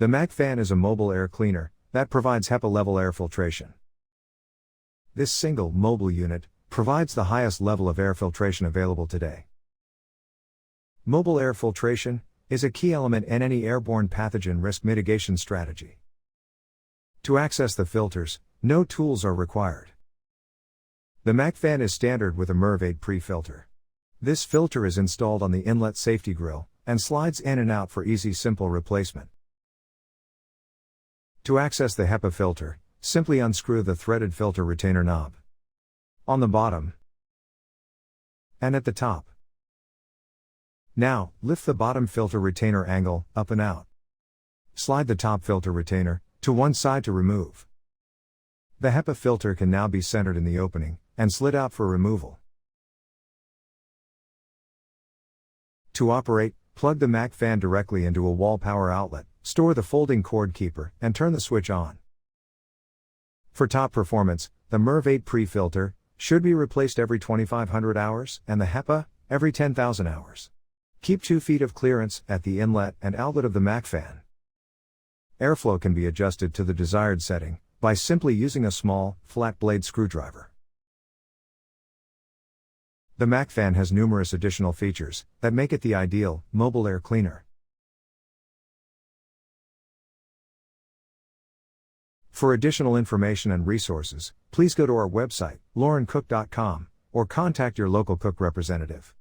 The MAC fan is a mobile air cleaner that provides HEPA-level air filtration. This single, mobile unit provides the highest level of air filtration available today. Mobile air filtration is a key element in any airborne pathogen risk mitigation strategy. To access the filters, no tools are required. The MAC fan is standard with a MERV 8 pre-filter. This filter is installed on the inlet safety grille and slides in and out for easy, simple replacement. To access the HEPA filter, simply unscrew the threaded filter retainer knob. On the bottom and at the top. Now, lift the bottom filter retainer angle up and out. Slide the top filter retainer to one side to remove. The HEPA filter can now be centered in the opening and slid out for removal. To operate, plug the MAC fan directly into a wall power outlet, store the folding cord keeper, and turn the switch on. For top performance, the MERV 8 pre-filter should be replaced every 2,500 hours, and the HEPA every 10,000 hours. Keep 2 feet of clearance at the inlet and outlet of the MAC fan. Airflow can be adjusted to the desired setting by simply using a small, flat blade screwdriver. The MAC fan has numerous additional features that make it the ideal mobile air cleaner. For additional information and resources, please go to our website, laurencook.com, or contact your local Cook representative.